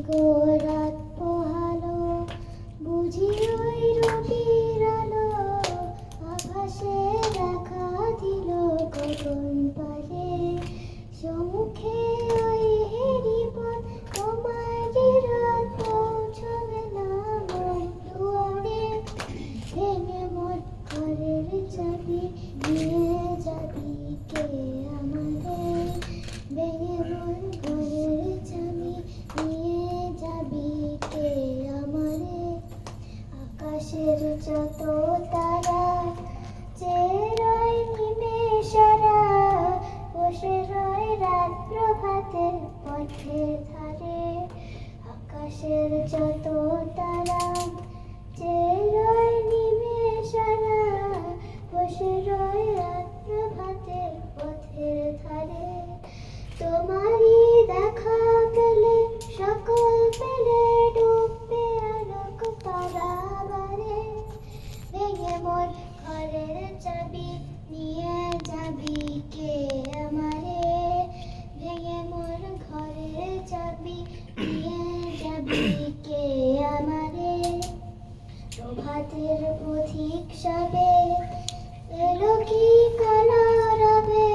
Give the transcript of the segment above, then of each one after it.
গো রাত পোহালো, বুঝি ওই রবির আলো আকাশে দেখা দিল গগন পারে। সম্মুখে ওই হেরিপথ, তোমারই রাত পৌঁছবে না মোর দুয়ারে। ভেঙে মোর ঘরের চাবি নিয়ে যাবি কে আমারে। ভেঙে মোর ঘরের চাবি নিয়ে যাবি কে আমারে। আকাশের যত তারা চেয়ে রয় নিমেষরা, বসে রয় রাত প্রভাতের পথের ধারে। আকাশের যত তারা চেয়ে রয় নিমেষরা, বসে রয় রাত প্রভাতের পথের ধারে। তোমারই দেখা পেলে সকল পেলে ডুববে আলোক পারাবারে। ভেঙে মোর ঘরের চাবি নিয়ে যাবি কে আমারে। ভেঙে মোর ঘরের চাবি নিয়ে যাবি কে আমারে। প্রভাতের পথিক সবে এলো কি কলরবে,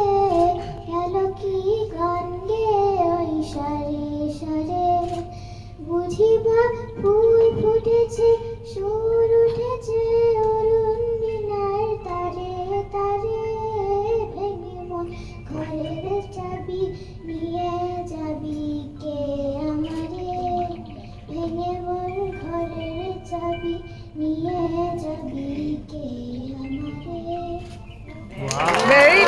গেল কি গান গেয়ে ওই সারে সারে। বুঝিবা ফুল ফুটেছে, সুর উঠেছে অরুণ বীণার তারে তারে। ভেঙে মোর ঘরের চাবি নিয়ে যাবি কে আমারে। ভেঙে মোর ঘরের চাবি নিয়ে যাবি কে আমারে।